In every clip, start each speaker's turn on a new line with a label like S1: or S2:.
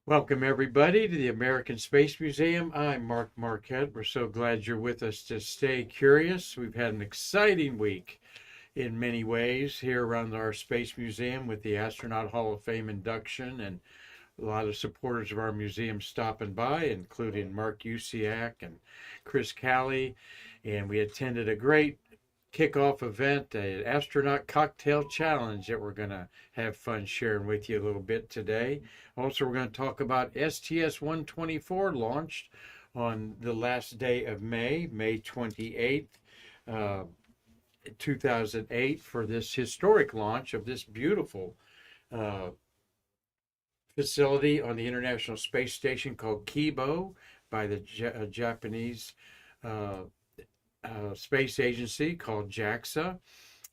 S1: Welcome, everybody, to the American Space Museum. I'm Marquette. We're so glad you're with us to stay curious. We've had an exciting week in many ways here around our Space Museum with the Astronaut Hall of Fame induction and a lot of supporters of our museum stopping by, including Mark Usiak and Chris Callie. And we attended a great kickoff event, an astronaut cocktail challenge that we're going to have fun sharing with you a little bit today. Also, we're going to talk about STS-124 launched on the last day of May 28th, uh, 2008, for this historic launch of this beautiful uh, facility on the International Space Station called KIBO by the Japanese uh, space agency called JAXA,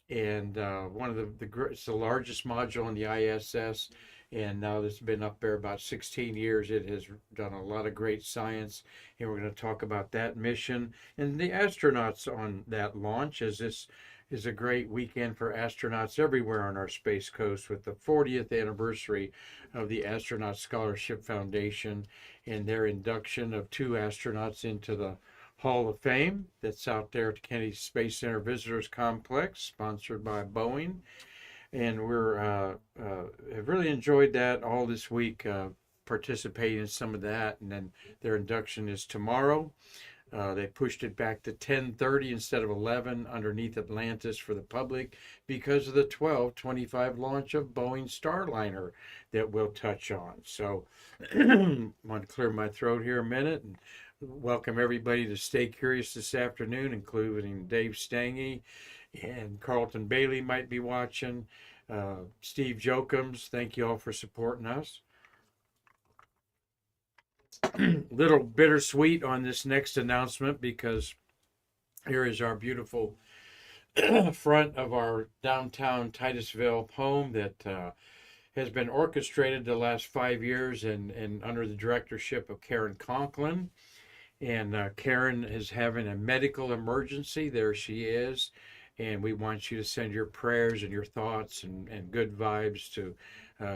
S1: and one of it's the largest module on the ISS. And now it's been up there about 16 years. It has done a lot of great science, and we're going to talk about that mission and the astronauts on that launch, as this is a great weekend for astronauts everywhere on our Space Coast with the 40th anniversary of the Astronaut Scholarship Foundation and their induction of two astronauts into the Hall of Fame that's out there at the Kennedy Space Center Visitors Complex, sponsored by Boeing. And we're have really enjoyed that all this week, participating in some of that. And then their induction is tomorrow. They pushed it back to 10:30 instead of 11 underneath Atlantis for the public because of the 12:25 launch of Boeing Starliner that we'll touch on. So I want to clear my throat here a minute and welcome everybody to Stay Curious this afternoon, including Dave Stange and Carlton Bailey might be watching. Steve Jokums, thank you all for supporting us. Little bittersweet on this next announcement because here is our beautiful front of our downtown Titusville home that has been orchestrated the last 5 years and under the directorship of Karan Conklin. And Karan is having a medical emergency. There she is. And we want you to send your prayers and your thoughts and good vibes to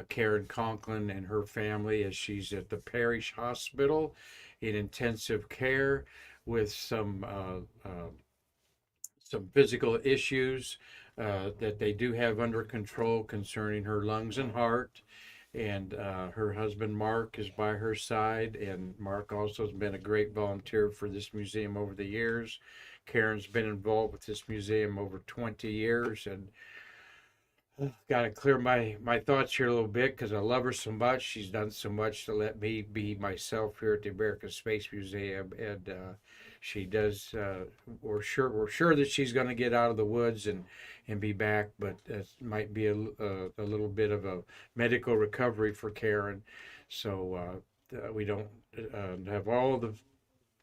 S1: Karan Conklin and her family as she's at the parish hospital in intensive care with some physical issues that they do have under control concerning her lungs and heart. And her husband Mark is by her side, and Mark also has been a great volunteer for this museum over the years. Karen's been involved with this museum over 20 years, and got to clear my thoughts here a little bit because I love her so much. She's done so much to let me be myself here at the American Space Museum, and she does. We're sure that she's going to get out of the woods and be back, but it might be a little bit of a medical recovery for Karen. So we don't have all the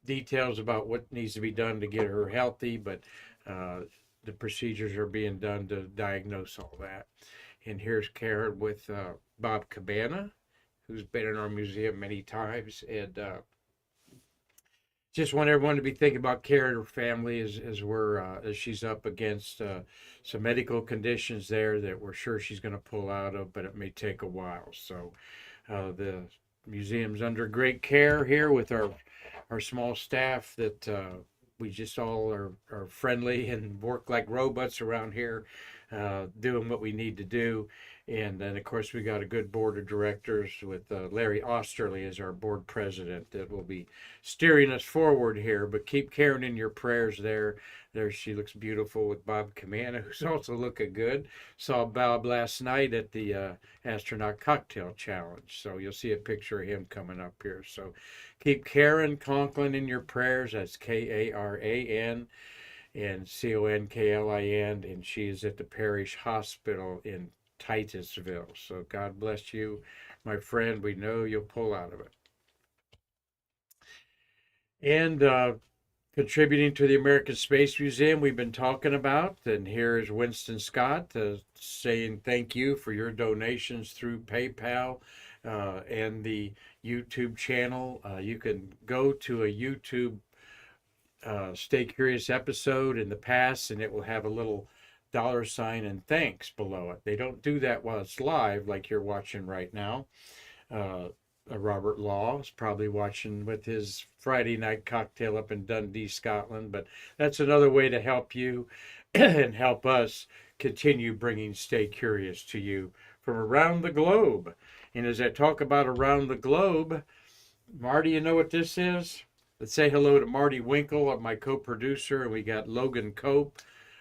S1: details about what needs to be done to get her healthy, but the procedures are being done to diagnose all that. And here's Karen with Bob Cabana, who's been in our museum many times, and just want everyone to be thinking about Karen and her family as she's up against some medical conditions there that we're sure she's going to pull out of, but it may take a while. So the museum's under great care here with our small staff that we just all are friendly and work like robots around here, doing what we need to do. And then, of course, we got a good board of directors with Larry Osterley as our board president that will be steering us forward here. But keep Karen in your prayers there. There she looks beautiful with Bob Camana, who's also looking good. Saw Bob last night at the Astronaut Cocktail Challenge. So you'll see a picture of him coming up here. So keep Karan Conklin in your prayers. That's Karan and Conklin, and she is at the Parish Hospital in Titusville. So God bless you, my friend. We know you'll pull out of it. And contributing to the American Space Museum, we've been talking about, and here is Winston Scott saying thank you for your donations through PayPal and the YouTube channel. You can go to a YouTube Stay Curious episode in the past, and it will have a little $ and thanks below it. They don't do that while it's live like you're watching right now. Robert Law is probably watching with his Friday night cocktail up in Dundee, Scotland. But that's another way to help you and help us continue bringing Stay Curious to you from around the globe. And as I talk about around the globe, Marty, you know what this is? Let's say hello to Marty Winkle, my co-producer, and we got Logan Cope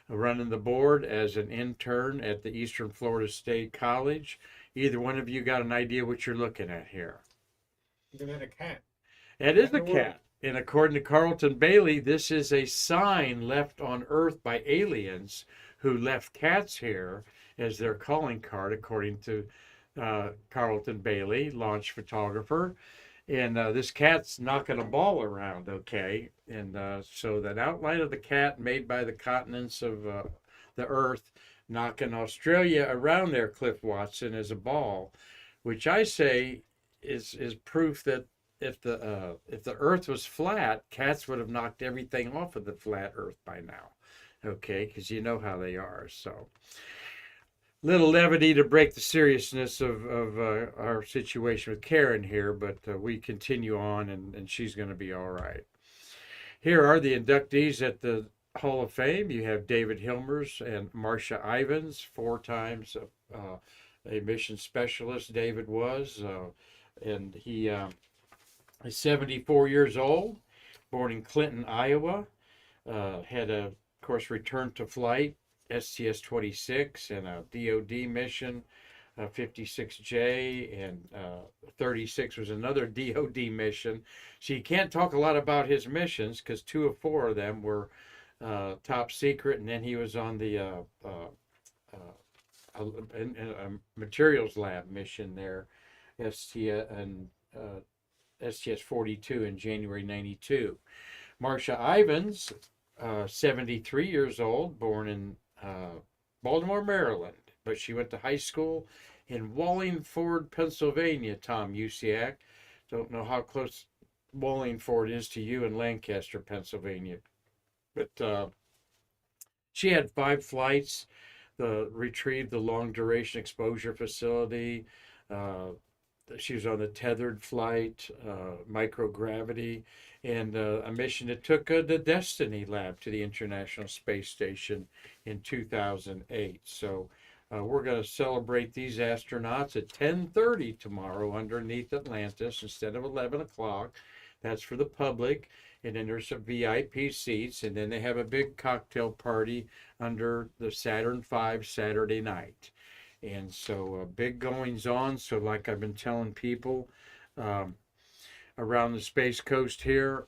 S1: running the board as an intern at the Eastern Florida State College. Either one of you got an idea what you're looking at here?
S2: Looking at a cat.
S1: It is a cat. And according to Carlton Bailey, this is a sign left on Earth by aliens who left cats here as their calling card, according to Carlton Bailey, launch photographer. And this cat's knocking a ball around, okay? And so that outline of the cat made by the continents of the Earth knocking Australia around there, Cliff Watson, is a ball, which I say is proof that if the Earth was flat, cats would have knocked everything off of the flat Earth by now, okay? Because you know how they are. So, little levity to break the seriousness of our situation with Karan here, but we continue on, and she's going to be all right. Here are the inductees at the Hall of Fame. You have David Hilmers and Marcia Ivins, 4 times a mission specialist. David was, and he is 74 years old, born in Clinton, Iowa. Had of course, returned to flight, STS-26, and a DOD mission, 56J, and 36 was another DOD mission. So you can't talk a lot about his missions because 2 of 4 of them were top secret, and then he was on the materials lab mission there, STS-42 in January 92. Marcia Ivins, 73 years old, born in Baltimore, Maryland, but she went to high school in Wallingford, Pennsylvania. Tom Usiak, don't know how close Wallingford is to you in Lancaster, Pennsylvania, but she had 5 flights. Retrieved the long duration exposure facility. She was on the tethered flight, microgravity, and a mission that took the Destiny lab to the International Space Station in 2008. So we're going to celebrate these astronauts at 10:30 tomorrow underneath Atlantis instead of 11 o'clock. That's for the public. And then there's some VIP seats. And then they have a big cocktail party under the Saturn V Saturday night. And so big goings on. So like I've been telling people around the Space Coast here,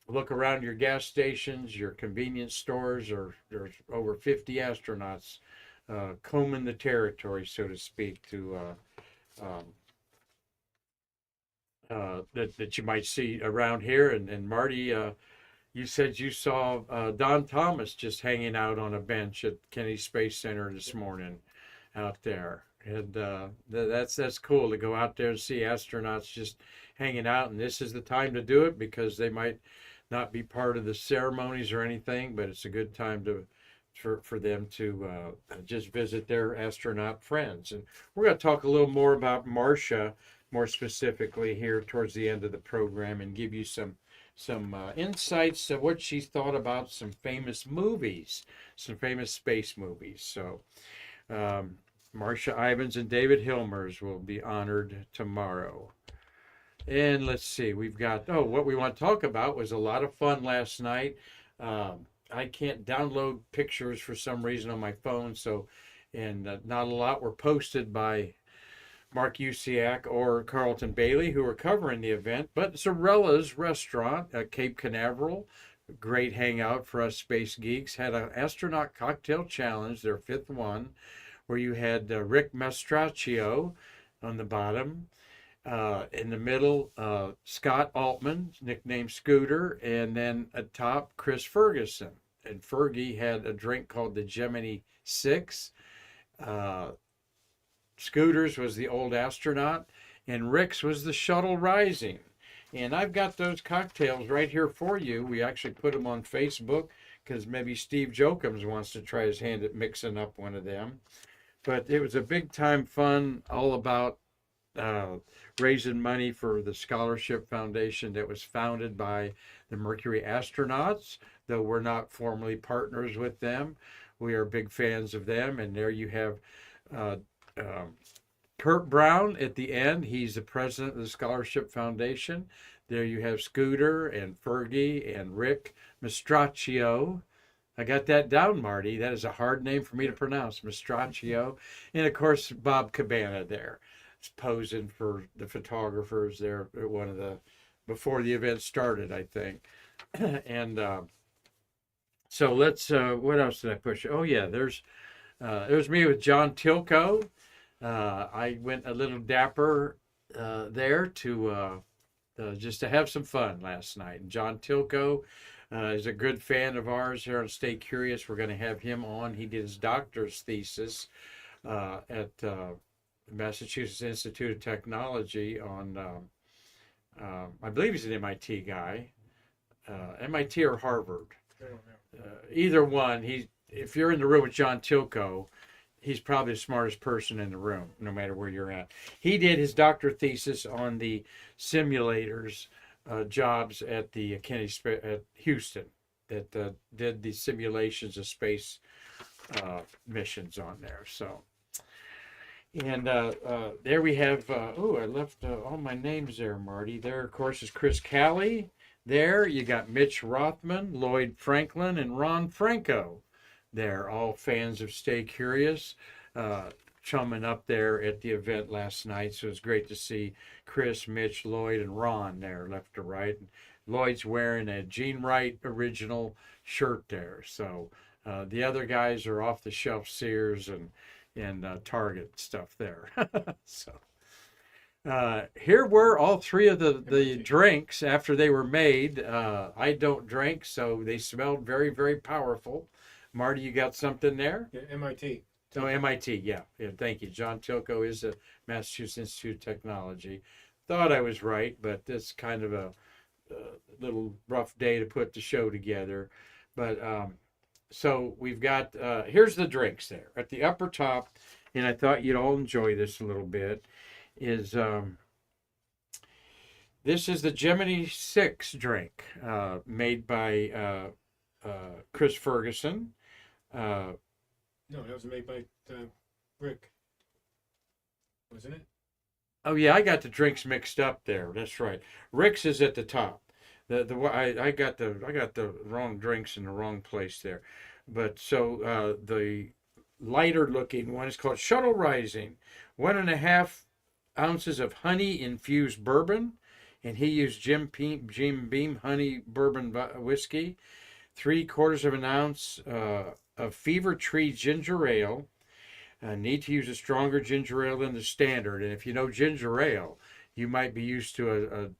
S1: look around your gas stations, your convenience stores, or there's over 50 astronauts combing the territory, so to speak, to that you might see around here. And Marty, you said you saw Don Thomas just hanging out on a bench at Kennedy Space Center this morning out there. And that's cool to go out there and see astronauts just hanging out. And this is the time to do it because they might not be part of the ceremonies or anything, but it's a good time for them to just visit their astronaut friends. And we're going to talk a little more about Marcia more specifically here towards the end of the program and give you some insights of what she thought about some famous movies, some famous space movies. So Marcia Ivins and David Hilmers will be honored tomorrow. And let's see, we've got, what we want to talk about was a lot of fun last night. I can't download pictures for some reason on my phone, so, and not a lot were posted by Mark Usiak or Carlton Bailey, who are covering the event, but Zorella's restaurant at Cape Canaveral, great hangout for us space geeks, had an astronaut cocktail challenge, their 5th one, where you had Rick Mastraccio on the bottom, in the middle, Scott Altman, nicknamed Scooter, and then atop Chris Ferguson. And Fergie had a drink called the Gemini 6. Scooters was the old astronaut, and Rick's was the shuttle rising. And I've got those cocktails right here for you. We actually put them on Facebook because maybe Steve Jokums wants to try his hand at mixing up one of them. But it was a big time fun, all about raising money for the scholarship foundation that was founded by the Mercury astronauts. Though we're not formally partners with them, we are big fans of them. And there you have uh, Kurt Brown at the end. He's the president of the Scholarship Foundation. There you have Scooter and Fergie and Rick Mastracchio. I got that down, Marty. That is a hard name for me to pronounce, Mastracchio. And of course, Bob Cabana there. It's posing for the photographers there at one of the, before the event started, I think. And so let's, what else did I push? Oh yeah, there's me with John Tilco. I went a little dapper there to just to have some fun last night. And John Tilco is a good fan of ours here on Stay Curious. We're going to have him on. He did his doctor's thesis at Massachusetts Institute of Technology on, I believe he's an MIT guy, MIT or Harvard.
S2: I don't know.
S1: Either one. If you're in the room with John Tilco, he's probably the smartest person in the room, no matter where you're at. He did his doctor thesis on the simulators jobs at the at Houston that did the simulations of space missions on there. So, and there we have. I left all my names there, Marty. There, of course, is Chris Calley. There, you got Mitch Rothman, Lloyd Franklin, and Ron Franco. They're all fans of Stay Curious, chumming up there at the event last night. So it's great to see Chris, Mitch, Lloyd, and Ron there, left to right. And Lloyd's wearing a Gene Wright original shirt there. So the other guys are off the shelf Sears and Target stuff there. So here were all three of the drinks after they were made. I don't drink, so they smelled very, very powerful. Marty, you got something there?
S2: Yeah, MIT.
S1: Oh, MIT, yeah. Thank you. John Tilco is the Massachusetts Institute of Technology. Thought I was right, but it's kind of a little rough day to put the show together. But so we've got, here's the drinks there. At the upper top, and I thought you'd all enjoy this a little bit, is this is the Gemini 6 drink made by Chris Ferguson.
S2: No, that was made by Rick. Wasn't it?
S1: Oh yeah, I got the drinks mixed up there. That's right. Rick's is at the top. I got the wrong drinks in the wrong place there. But so the lighter looking one is called Shuttle Rising. 1.5 ounces of honey infused bourbon, and he used Jim Beam honey bourbon whiskey. 3/4 of an ounce of Fever Tree ginger ale. Need to use a stronger ginger ale than the standard. And if you know ginger ale, you might be used to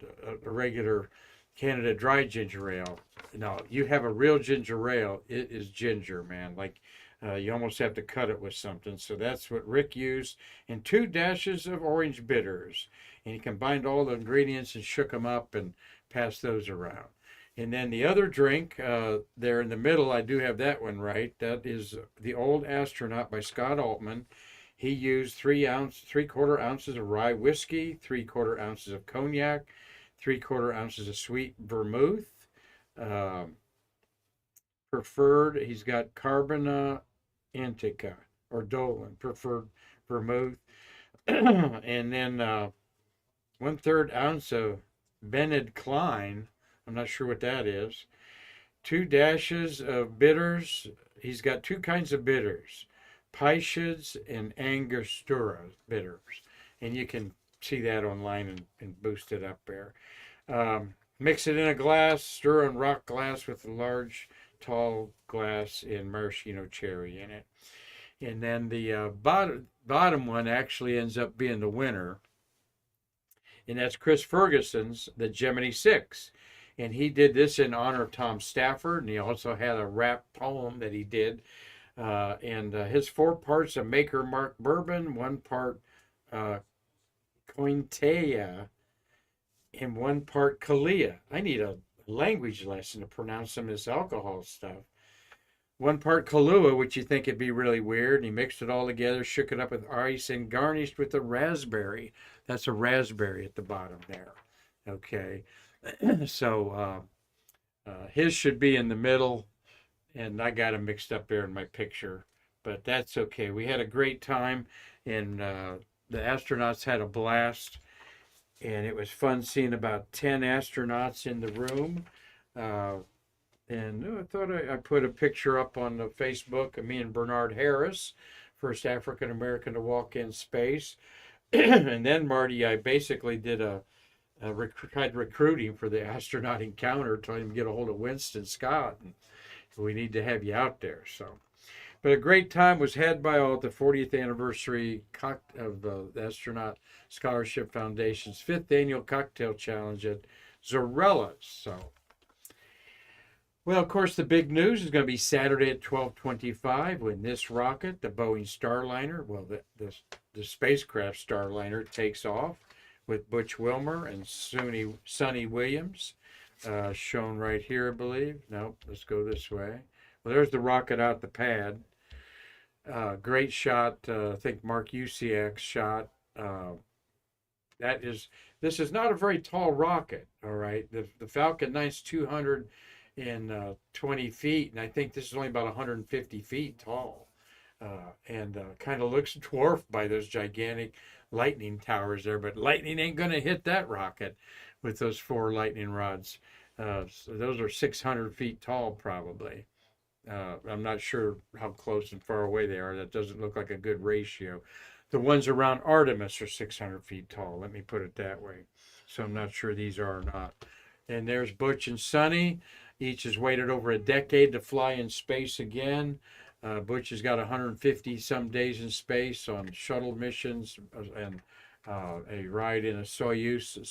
S1: a regular Canada Dry ginger ale. No, you have a real ginger ale, it is ginger, man. Like you almost have to cut it with something. So that's what Rick used. And 2 dashes of orange bitters. And he combined all the ingredients and shook them up and passed those around. And then the other drink there in the middle, I do have that one right. That is The Old Astronaut by Scott Altman. He used 3/4 ounces of rye whiskey, 3/4 ounces of cognac, 3/4 ounces of sweet vermouth. Preferred, he's got Carbona Antica or Dolan, preferred vermouth. And then 1/3 ounce of Bened Klein. I'm not sure what that is. 2 dashes of bitters. He's got 2 kinds of bitters, Pyshids and Angostura bitters. And you can see that online and boost it up there. Mix it in a glass, stir on rock glass with a large, tall glass in maraschino cherry in it. And then the bottom one actually ends up being the winner. And that's Chris Ferguson's, the Gemini 6. And he did this in honor of Tom Stafford, and he also had a rap poem that he did. And his 4 parts of Maker Mark bourbon, 1 part Cointea, and 1 part Kalia. I need a language lesson to pronounce some of this alcohol stuff. 1 part Kahlua, which you think would be really weird. And he mixed it all together, shook it up with ice, and garnished with a raspberry. That's a raspberry at the bottom there. Okay. So his should be in the middle, and I got him mixed up there in my picture. But that's okay. We had a great time, and the astronauts had a blast. And it was fun seeing about 10 astronauts in the room. And I thought I put a picture up on the Facebook of me and Bernard Harris, first African American to walk in space. And then, Marty, I basically did tried recruiting for the astronaut encounter, trying to get a hold of Winston Scott. And we need to have you out there. So, but a great time was had by all at the 40th anniversary of the Astronaut Scholarship Foundation's 5th annual cocktail challenge at Zorella's. So, well, of course, the big news is going to be Saturday at 12:25 when this rocket, the Boeing Starliner, well, the spacecraft Starliner, takes off with Butch Wilmer and Sonny Williams, shown right here, I believe. Nope, let's go this way. Well, there's the rocket out the pad. Great shot. I think Mark Usiak's shot. This is not a very tall rocket. All right, the Falcon 9's 220 feet, and I think this is only about 150 feet tall, and kind of looks dwarfed by those gigantic lightning towers there. But lightning ain't going to hit that rocket with those 4 lightning rods. So those are 600 feet tall, probably. I'm not sure how close and far away they are. That doesn't look like a good ratio. The ones around Artemis are 600 feet tall. Let me put it that way. So I'm not sure these are or not. And there's Butch and Sonny. Each has waited over a decade to fly in space again. Butch has got 150 some days in space on shuttle missions and a ride in a Soyuz.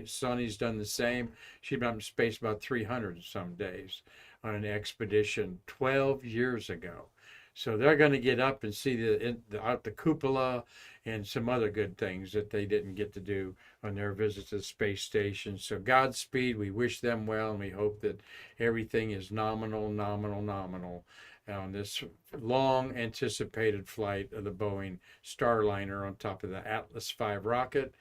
S1: Sonny's done the same. She's been in space about 300 some days on an expedition 12 years ago. So they're going to get up and see the cupola and some other good things that they didn't get to do on their visit to the space station. So Godspeed. We wish them well, and we hope that everything is nominal on this long anticipated flight of the Boeing Starliner on top of the Atlas V rocket,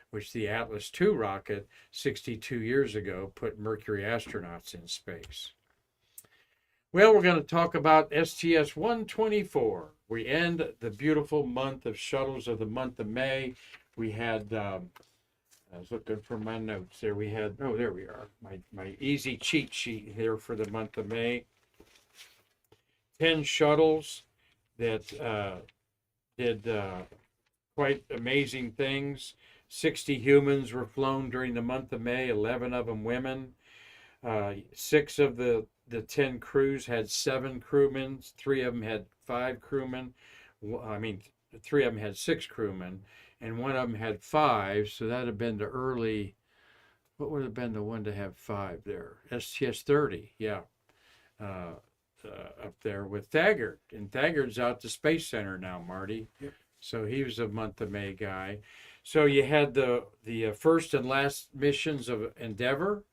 S1: which the Atlas II rocket 62 years ago put Mercury astronauts in space. Well, we're going to talk about STS-124. We end the beautiful month of shuttles of the month of May. We had, I was looking for my notes there. We had, oh, there we are. My easy cheat sheet here for the month of May. 10 shuttles that did quite amazing things. 60 humans were flown during the month of May, 11 of them women. 6 of the 10 crews had 7 crewmen. 3 of them had 5 crewmen. 3 of them had 6 crewmen, and 1 of them had 5. So that'd have been the early. What would have been the one to have 5 there? STS-30, yeah. Up there with Thagard, and Thagard's out to Space Center now, Marty. Yep. So he was a month of May guy. So you had the first and last missions of Endeavour,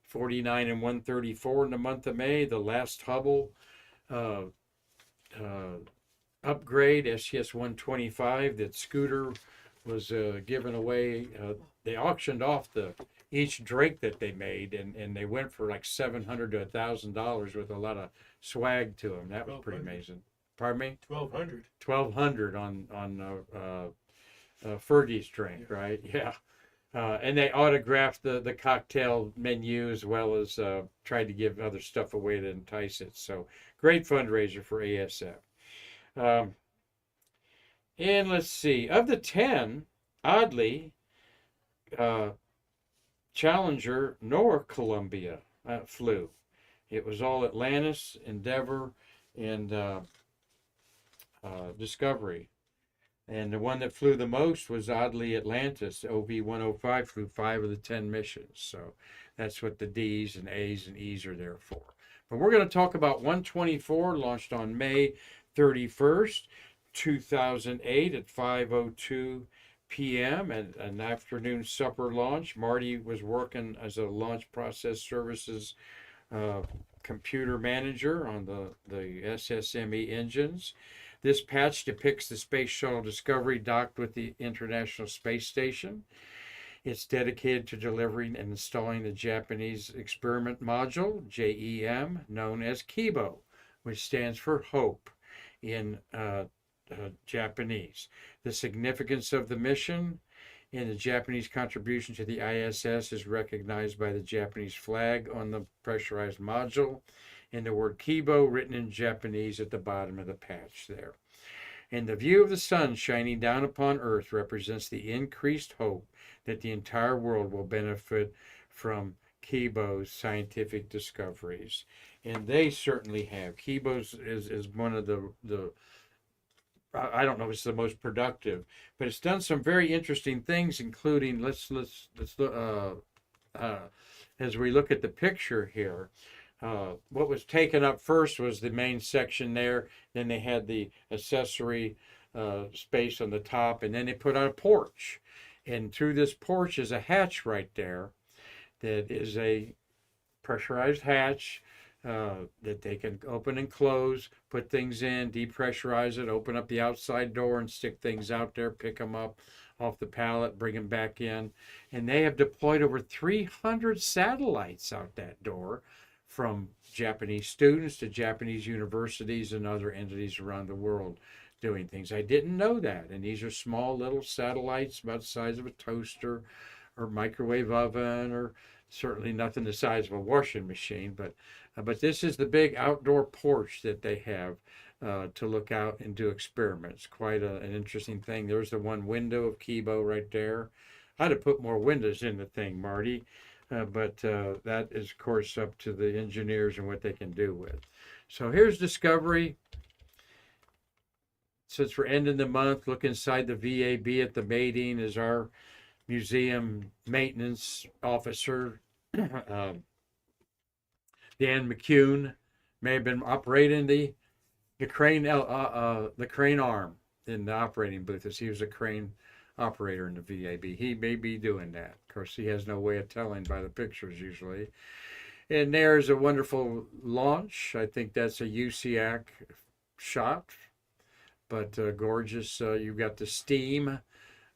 S1: 49 and 134 in the month of May. The last Hubble upgrade, STS-125, that Scooter was given away. They auctioned off each drink that they made, and they went for like $700 to $1,000 with a lot of swag to them. That was pretty amazing. Pardon me?
S2: 1,200.
S1: 1,200 on Fergie's drink, yeah. Right? Yeah. And they autographed the cocktail menu as well as tried to give other stuff away to entice it. So great fundraiser for ASF. And let's see, of the 10, oddly, Challenger nor Columbia flew. It was all Atlantis, Endeavour, and Discovery. And the one that flew the most was oddly Atlantis. OV-105 flew 5 of the 10 missions. So that's what the D's and A's and E's are there for. But we're going to talk about 124, launched on May 31st, 2008 at 5:02 p.m. and an afternoon supper launch. Marty was working as a launch process services computer manager on the SSME engines. This patch depicts the Space Shuttle Discovery docked with the International Space Station. It's dedicated to delivering and installing the Japanese experiment module, JEM, known as KIBO, which stands for Hope in Japanese. The significance of the mission and the Japanese contribution to the ISS is recognized by the Japanese flag on the pressurized module and the word KIBO written in Japanese at the bottom of the patch there. And the view of the sun shining down upon Earth represents the increased hope that the entire world will benefit from KIBO's scientific discoveries. And they certainly have. KIBO is one of the I don't know if it's the most productive, but it's done some very interesting things, including let's as we look at the picture here. What was taken up first was the main section there. Then they had the accessory space on the top, and then they put on a porch. And through this porch is a hatch right there that is a pressurized hatch that they can open and close, put things in, depressurize it, open up the outside door and stick things out there, pick them up off the pallet, bring them back in. And they have deployed over 300 satellites out that door, from Japanese students to Japanese universities and other entities around the world doing things. I didn't know that. And these are small little satellites about the size of a toaster or microwave oven, or certainly nothing the size of a washing machine. But this is the big outdoor porch that they have to look out and do experiments. Quite an interesting thing. There's the one window of KIBO right there. I'd have put more windows in the thing, Marty. But that is, of course, up to the engineers and what they can do with. So here's Discovery. Since we're ending the month, look inside the VAB at the mating is our museum maintenance officer. Dan McCune may have been operating the crane arm in the operating booth, as he was a crane operator in the VAB. He may be doing that. Of course, he has no way of telling by the pictures usually. And there's a wonderful launch. I think that's a USIAC shot, but gorgeous. You've got the steam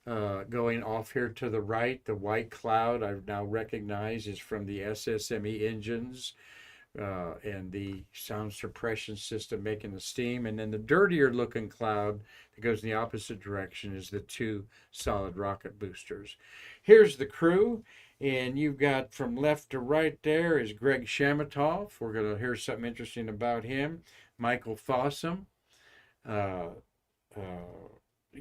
S1: going off here to the right. The white cloud I've now recognized is from the SSME engines and the sound suppression system making the steam. And then the dirtier looking cloud that goes in the opposite direction is the two solid rocket boosters. Here's the crew. And you've got from left to right there is Greg Shamatoff. We're going to hear something interesting about him. Michael Fossum, Garrett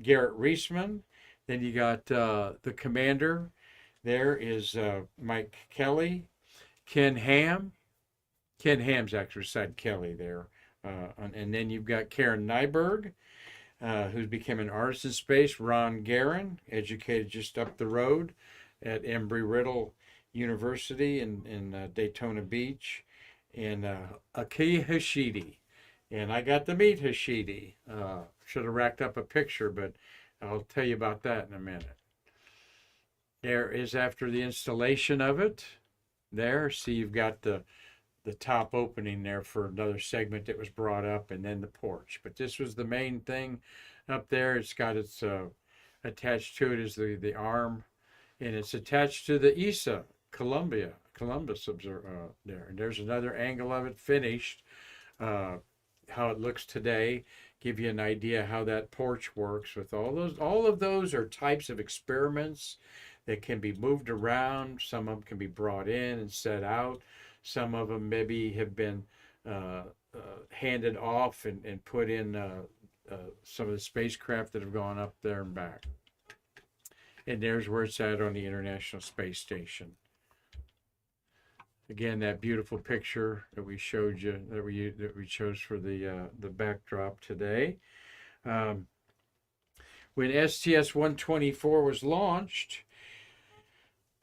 S1: Reisman. Then you got the commander. There is Mike Kelly, Ken Ham. Ken Ham's actually beside Kelly there. And then you've got Karan Nyberg, who's become an artist in space. Ron Garin, educated just up the road at Embry-Riddle University in Daytona Beach. And Aki Hashidi. And I got to meet Hashidi. Should have racked up a picture, but I'll tell you about that in a minute. There is, after the installation of it, there, see you've got the top opening there for another segment that was brought up, and then the porch. But this was the main thing up there. It's got its attached to it is the arm, and it's attached to the ESA Columbus there. And there's another angle of it finished, how it looks today. Give you an idea how that porch works with all those. All of those are types of experiments that can be moved around. Some of them can be brought in and set out. Some of them maybe have been handed off and put in some of the spacecraft that have gone up there and back. And there's where it's at on the International Space Station. Again, that beautiful picture that we showed you, that we chose for the backdrop today. When STS-124 was launched,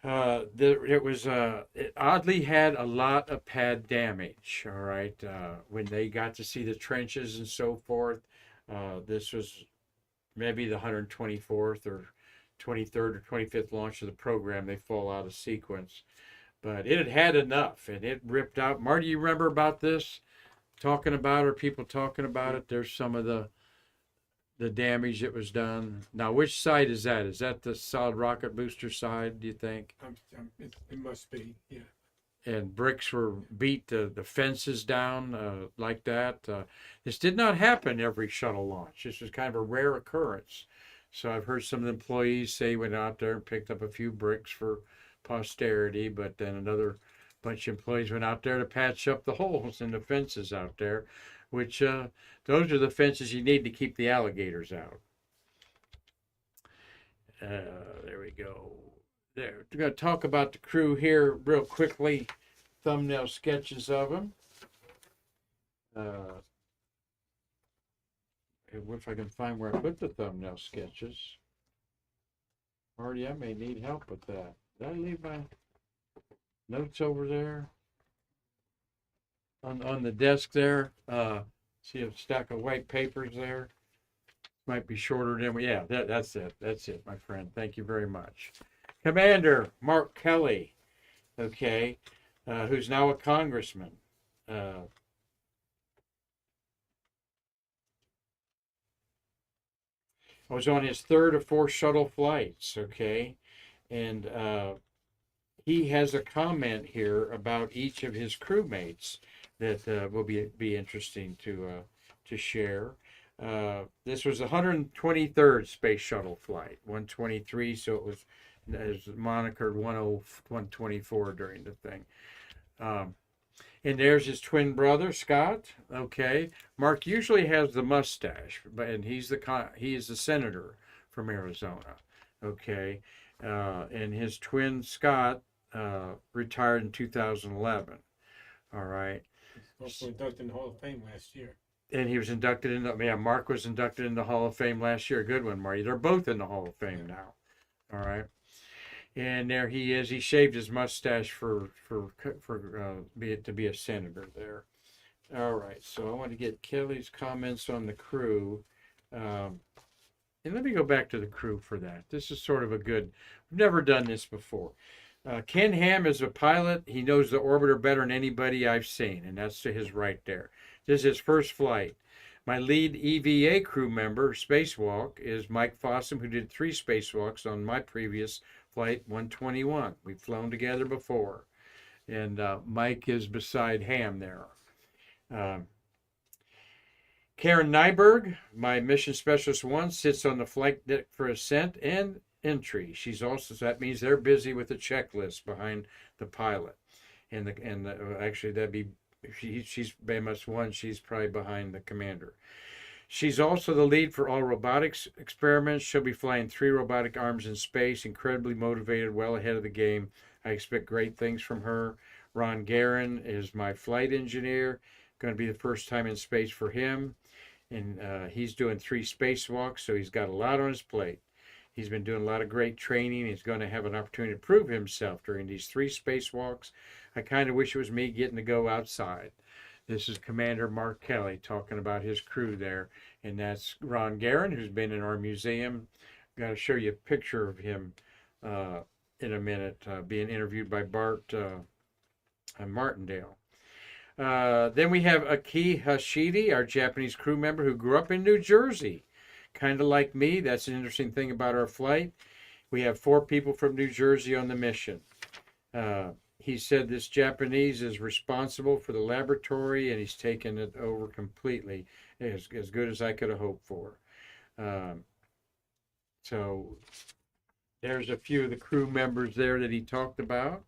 S1: it oddly had a lot of pad damage. All right, when they got to see the trenches and so forth, this was maybe the 124th or 23rd or 25th launch of the program. They fall out of sequence. but it had had enough, and it ripped out. Marty, you remember about this? Talking about, or people talking about it? There's some of the damage that was done. Now, which side is that? Is that the solid rocket booster side, do you think?
S2: It must be, yeah.
S1: And bricks were beat the fences down like that. This did not happen every shuttle launch. This was kind of a rare occurrence. So I've heard some of the employees say went out there and picked up a few bricks for posterity, but then another bunch of employees went out there to patch up the holes in the fences out there, which those are the fences you need to keep the alligators out. There we go. There. We're going to talk about the crew here real quickly. Thumbnail sketches of them. If I can find where I put the thumbnail sketches. Marty, I may need help with that. Did I leave my notes over there? On the desk there. See a stack of white papers there. Might be shorter than we. Yeah, that's it. That's it, my friend. Thank you very much. Commander Mark Kelly, okay, who's now a congressman. Was on his third or fourth shuttle flights, okay, and he has a comment here about each of his crewmates that will be interesting to share. This was the 123rd space shuttle flight, 123, so it was monikered 124 during the thing. And there's his twin brother, Scott. Okay. Mark usually has the mustache, and he is the senator from Arizona. Okay. And his twin, Scott, retired in 2011. All right.
S2: Also inducted in the Hall of Fame last year.
S1: And he was inducted Mark was inducted in the Hall of Fame last year. Good one, Marty. They're both in the Hall of Fame now. All right. And there he is. He shaved his mustache to be a senator there. All right. So I want to get Kelly's comments on the crew. And let me go back to the crew for that. This is sort of we've never done this before. Ken Ham is a pilot. He knows the orbiter better than anybody I've seen, and that's to his right there. This is his first flight. My lead EVA crew member, spacewalk, is Mike Fossum, who did 3 spacewalks on my previous flight 121. We've flown together before. And Mike is beside Ham there. Karan Nyberg, my mission specialist 1, sits on the flight deck for ascent and entry. She's also, so that means they're busy with the checklist behind the pilot. Actually that'd be, she's BMS-1, she's probably behind the commander. She's also the lead for all robotics experiments. She'll be flying 3 robotic arms in space, incredibly motivated, well ahead of the game. I expect great things from her. Ron Garin is my flight engineer. Going to be the first time in space for him. And he's doing 3 spacewalks, so he's got a lot on his plate. He's been doing a lot of great training. He's going to have an opportunity to prove himself during these 3 spacewalks. I kind of wish it was me getting to go outside. This is Commander Mark Kelly talking about his crew there. And that's Ron Garin, who's been in our museum. I'm going to show you a picture of him in a minute, being interviewed by Bart Martindale. Then we have Aki Hashidi, our Japanese crew member who grew up in New Jersey. Kind of like me. That's an interesting thing about our flight. We have 4 people from New Jersey on the mission. He said this Japanese is responsible for the laboratory, and he's taken it over completely, as good as I could have hoped for. So there's a few of the crew members there that he talked about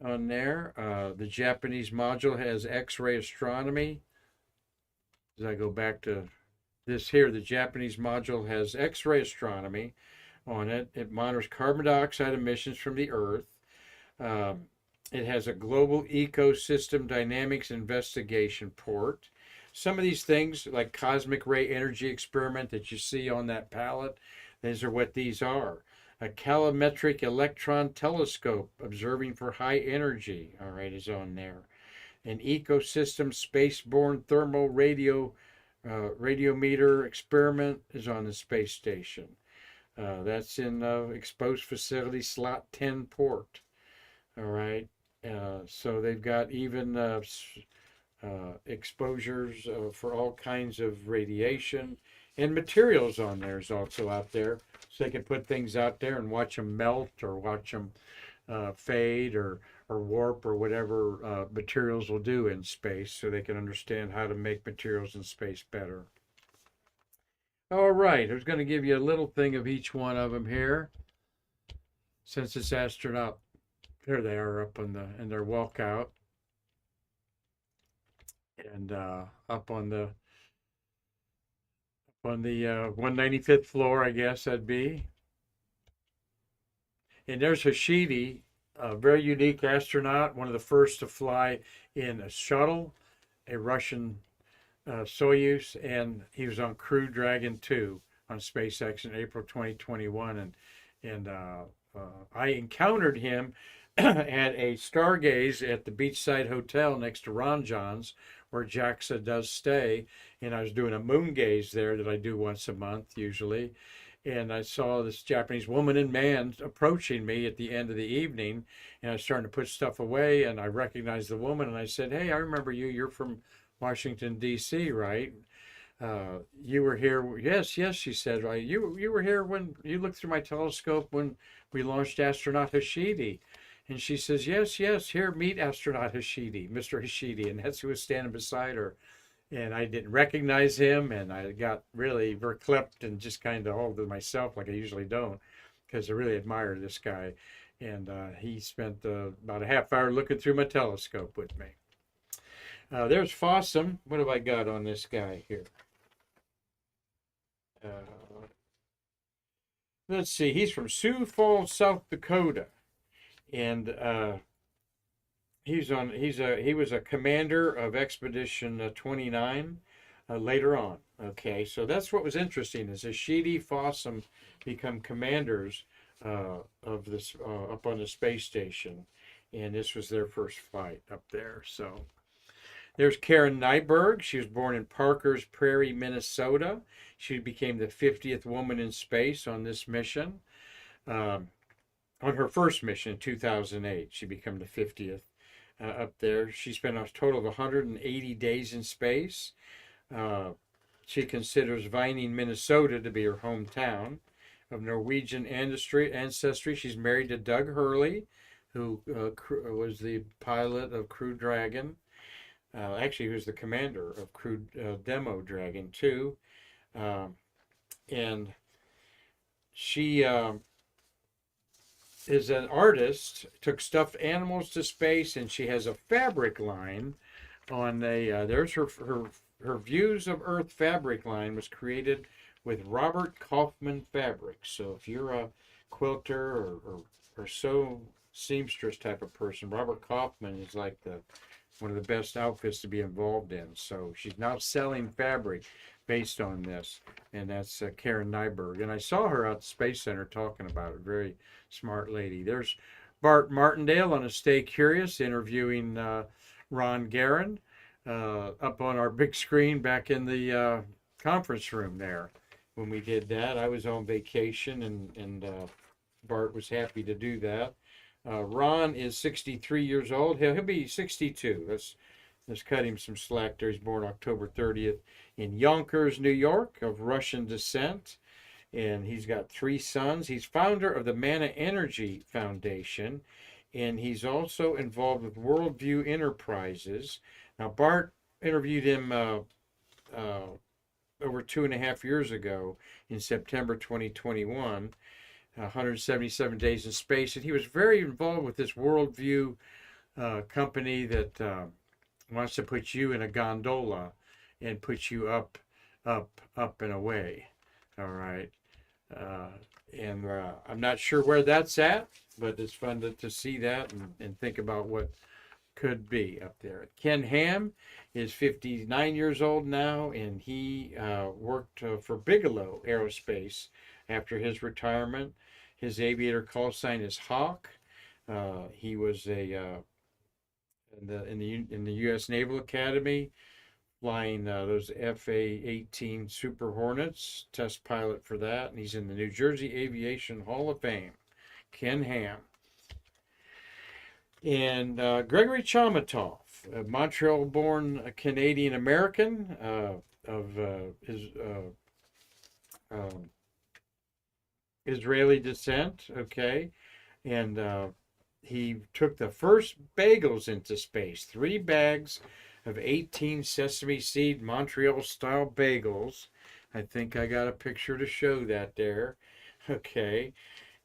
S1: on there. The Japanese module has X-ray astronomy. As I go back to this here, the Japanese module has X-ray astronomy on it. It monitors carbon dioxide emissions from the Earth. It has a global ecosystem dynamics investigation port. Some of these things, like cosmic ray energy experiment that you see on that palette, these are what these are. A calorimetric electron telescope observing for high energy, all right, is on there. An ecosystem spaceborne thermal radiometer experiment is on the space station. That's in exposed facility slot 10 port. All right. So they've got even exposures for all kinds of radiation, and materials on there is also out there. So they can put things out there and watch them melt or watch them fade or warp or whatever materials will do in space, so they can understand how to make materials in space better. All right, I was going to give you a little thing of each one of them here. Since it's astronaut, there they are up on the in their walkout, and up on the 195th floor, I guess that'd be. And there's Hashidi, a very unique astronaut, one of the first to fly in a shuttle, a Russian Soyuz, and he was on Crew Dragon 2 on SpaceX in April 2021. And I encountered him at a stargaze at the Beachside Hotel next to Ron John's, where JAXA does stay. And I was doing a moon gaze there that I do once a month usually. And I saw this Japanese woman and man approaching me at the end of the evening, and I was starting to put stuff away, and I recognized the woman, and I said, "Hey, I remember you. You're from Washington, D.C., right? You were here." "Yes, yes," she said. "Right, you were here when you looked through my telescope when we launched astronaut Hashidi." And she says, "Yes, yes, here, meet astronaut Hashidi, Mr. Hashidi." And that's who was standing beside her. And I didn't recognize him, and I got really verklempt and just kind of all to myself, like I usually don't, because I really admire this guy. And he spent about a half hour looking through my telescope with me. There's Fossum. What have I got on this guy here? Let's see. He's from Sioux Falls, South Dakota, and he was a commander of Expedition 29 later on. Okay, so that's what was interesting is Hashidi, Fossum become commanders of this up on the space station, and this was their first flight up there. So there's Karan Nyberg. She was born in Parkers Prairie, Minnesota. She became the 50th woman in space on this mission. On her first mission in 2008, she became the 50th. Up there. She spent a total of 180 days in space. She considers Vining, Minnesota to be her hometown. Of Norwegian ancestry, she's married to Doug Hurley, who was the pilot of Crew Dragon. Actually, he was the commander of Crew Demo Dragon 2. And she is an artist, took stuffed animals to space, and she has a fabric line on there's her Views of Earth fabric line was created with Robert Kaufman fabrics. So if you're a quilter or sew seamstress type of person, Robert Kaufman is like one of the best outfits to be involved in. So she's now selling fabric based on this, and that's Karan Nyberg. And I saw her at the Space Center talking about it. Very smart lady. There's Bart Martindale on a Stay Curious interviewing Ron Garan up on our big screen back in the conference room there. When we did that, I was on vacation, and Bart was happy to do that. Ron is 63 years old. He'll be 62. Let's cut him some slack there. He's born October 30th in Yonkers, New York, of Russian descent. And he's got 3 sons. He's founder of the Mana Energy Foundation, and he's also involved with Worldview Enterprises. Now, Bart interviewed him over 2.5 years ago in September 2021, 177 days in space, and he was very involved with this Worldview company that wants to put you in a gondola and put you up and away. All right. And I'm not sure where that's at, but it's fun to see that and think about what could be up there. Ken Ham is 59 years old now, and he worked for Bigelow Aerospace after his retirement. His aviator call sign is Hawk. He was in the U.S. Naval Academy, flying those FA-18 Super Hornets, test pilot for that, and he's in the New Jersey Aviation Hall of Fame. Ken Ham. And Gregory Chomatov, a Montreal-born Canadian American of his um, Israeli descent. Okay, and he took the first bagels into space. 3 bags of 18 sesame seed Montreal style bagels. I think I got a picture to show that there. Okay.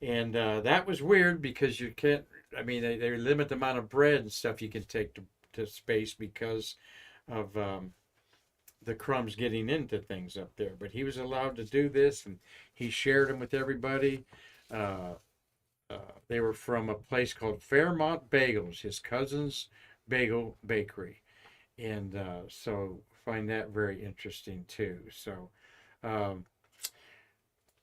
S1: And that was weird because you can't, I mean, they limit the amount of bread and stuff you can take to space because of the crumbs getting into things up there. But he was allowed to do this, and he shared them with everybody. Uh, they were from a place called Fairmont Bagels, his cousin's bagel bakery. And so find that very interesting too. So um,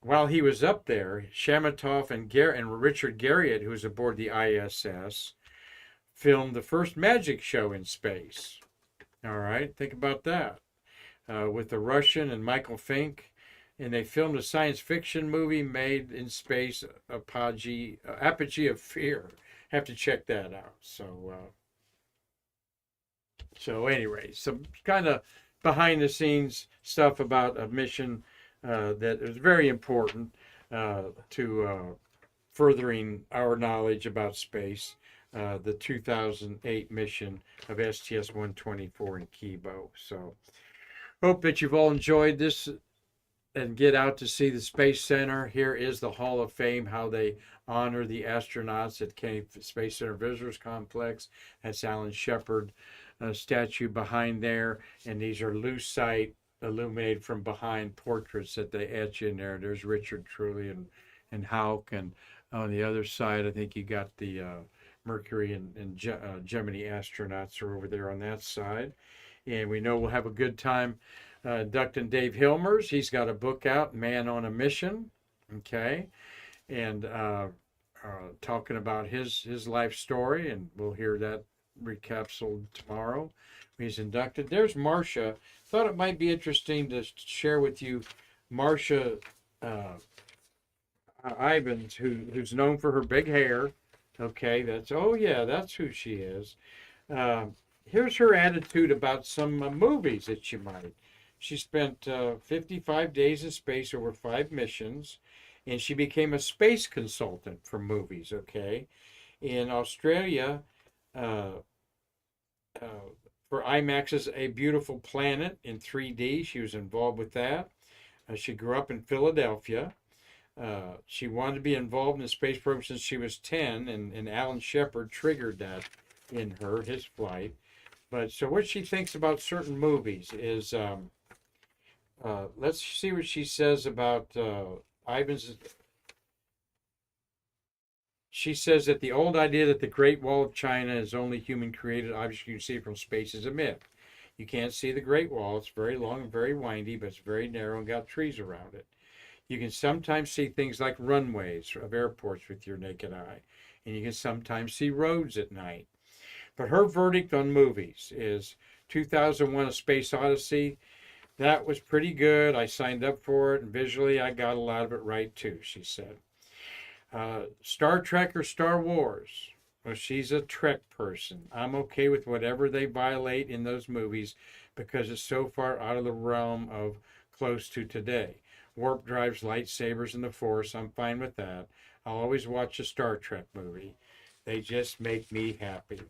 S1: while he was up there, Shamatov and Richard Garriott, who was aboard the ISS, filmed the first magic show in space. All right, think about that. With the Russian and Michael Fink, and they filmed a science fiction movie made in space, Apogee of Fear. Have to check that out. So anyway, some kind of behind the scenes stuff about a mission that is very important to furthering our knowledge about space. The 2008 mission of STS-124 in KIBO. So hope that you've all enjoyed this and get out to see the Space Center. Here is the Hall of Fame, how they honor the astronauts at Kennedy Space Center Visitors Complex. That's Alan Shepard statue behind there, and these are lucite illuminated from behind portraits that they etch in there. There's Richard Truly and Houck, and on the other side I think you got the Mercury and Gemini astronauts are over there on that side. And we know we'll have a good time inducting Dave Hilmers. He's got a book out, Man on a Mission, okay, and talking about his life story, and we'll hear that recapsuled tomorrow. He's inducted. There's Marcia. Thought it might be interesting to share with you Marcia Ivins, who's known for her big hair. Okay, that's who she is. Here's her attitude about some movies that she might. She spent 55 days in space over 5 missions, and she became a space consultant for movies. Okay, in Australia. For IMAX's A Beautiful Planet in 3D. She was involved with that. She grew up in Philadelphia. She wanted to be involved in the space program since she was 10, and Alan Shepard triggered that in her, his flight. But so what she thinks about certain movies is, let's see what she says about Ivan's. She says that the old idea that the Great Wall of China is only human created, obviously you can see it from space, is a myth. You can't see the Great Wall. It's very long and very windy, but it's very narrow and got trees around it. You can sometimes see things like runways of airports with your naked eye, and you can sometimes see roads at night. But her verdict on movies is 2001: A Space Odyssey. That was pretty good. I signed up for it, and visually I got a lot of it right too, she said. Star Trek or Star Wars? Well, she's a Trek person. I'm okay with whatever they violate in those movies because it's so far out of the realm of close to today. Warp drives, lightsabers, and the Force, I'm fine with that. I'll always watch a Star Trek movie. They just make me happy.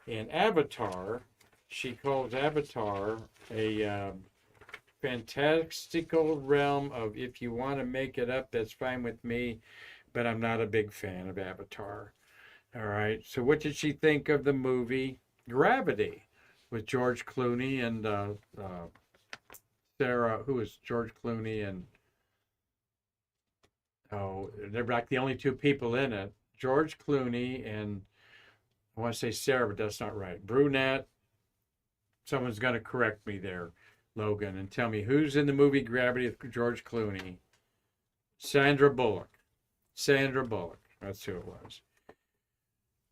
S1: And Avatar, she calls Avatar a fantastical realm of, if you want to make it up, that's fine with me, but I'm not a big fan of Avatar. All right, so what did she think of the movie Gravity with George Clooney and Sarah, who is George Clooney and, they're like the only 2 people in it. George Clooney and, I want to say Sarah, but that's not right. Brunette. Someone's going to correct me there, Logan, and tell me who's in the movie Gravity with George Clooney. Sandra Bullock. Sandra Bullock. That's who it was.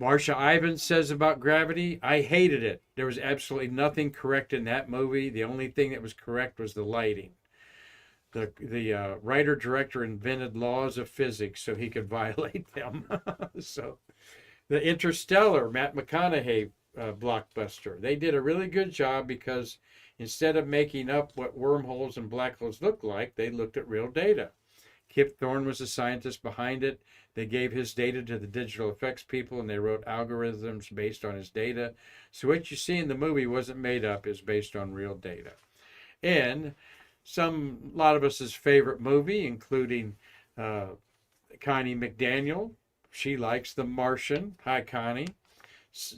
S1: Marcia Ivins says about Gravity, I hated it. There was absolutely nothing correct in that movie. The only thing that was correct was the lighting. The writer-director invented laws of physics so he could violate them. So The Interstellar, Matt McConaughey blockbuster. They did a really good job because instead of making up what wormholes and black holes look like, they looked at real data. Kip Thorne was the scientist behind it. They gave his data to the digital effects people and they wrote algorithms based on his data. So what you see in the movie wasn't made up, it's based on real data. And a lot of us' favorite movie, including Connie McDaniel. She likes The Martian. Hi, Connie.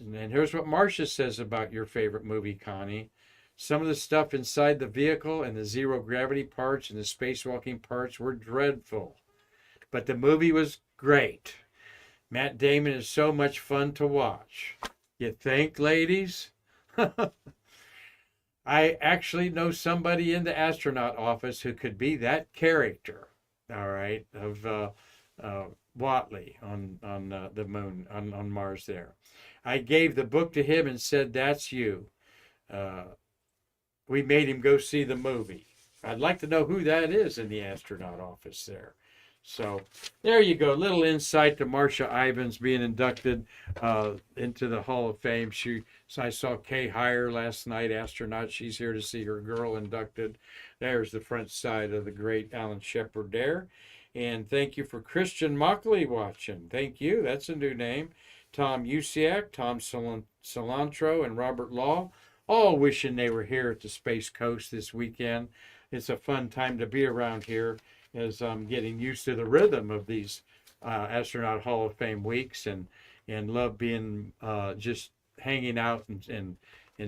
S1: And here's what Marcia says about your favorite movie, Connie. Some of the stuff inside the vehicle and the zero gravity parts and the spacewalking parts were dreadful. But the movie was great. Matt Damon is so much fun to watch. You think, ladies? I actually know somebody in the astronaut office who could be that character, all right, of Watley on the moon, on Mars there. I gave the book to him and said, that's you. We made him go see the movie. I'd like to know who that is in the astronaut office there. So there you go. Little insight to Marcia Ivins being inducted into the Hall of Fame. I saw Kay Heyer last night, astronaut. She's here to see her girl inducted. There's the front side of the great Alan Shepard there. And thank you for Christian Mockley watching. Thank you. That's a new name. Tom Usiak, Tom Cilantro, and Robert Law, all wishing they were here at the Space Coast this weekend. It's a fun time to be around here as I'm getting used to the rhythm of these Astronaut Hall of Fame weeks and love being just hanging out and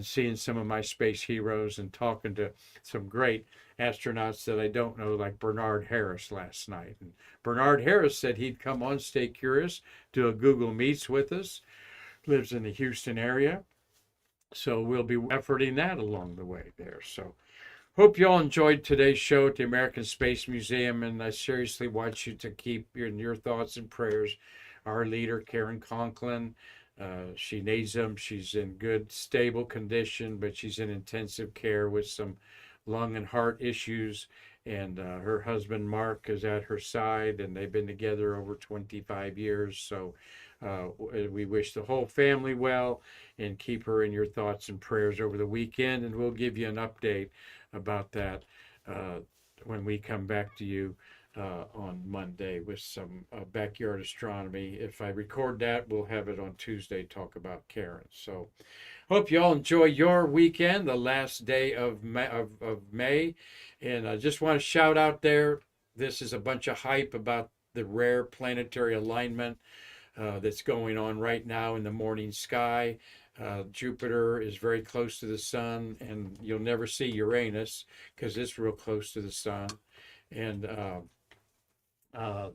S1: seeing some of my space heroes and talking to some great astronauts that I don't know, like Bernard Harris last night. And Bernard Harris said he'd come on Stay Curious, do a Google Meets with us, lives in the Houston area. So we'll be efforting that along the way there. So hope you all enjoyed today's show at the American Space Museum, and I seriously want you to keep your thoughts and prayers. Our leader, Karan Conklin, she needs them. She's in good, stable condition, but she's in intensive care with some lung and heart issues. And her husband, Mark, is at her side, and they've been together over 25 years. So we wish the whole family well and keep her in your thoughts and prayers over the weekend. And we'll give you an update about that when we come back to you on Monday with some backyard astronomy. If I record that, we'll have it on Tuesday, talk about Karan. So hope you all enjoy your weekend, the last day of May. And I just want to shout out there, this is a bunch of hype about the rare planetary alignment that's going on right now in the morning sky. Jupiter is very close to the sun, and you'll never see Uranus because it's real close to the sun. And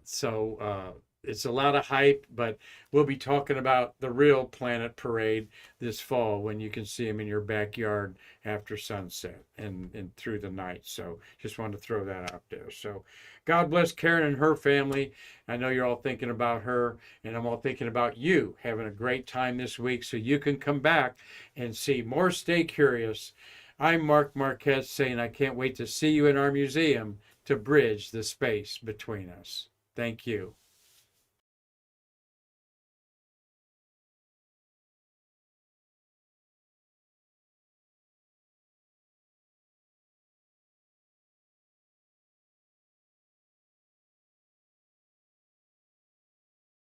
S1: so it's a lot of hype, but we'll be talking about the real planet parade this fall when you can see them in your backyard after sunset and through the night. So just wanted to throw that out there. So God bless Karan and her family. I know you're all thinking about her, and I'm all thinking about you having a great time this week so you can come back and see more Stay Curious. I'm Mark Marquette saying I can't wait to see you in our museum to bridge the space between us. Thank you.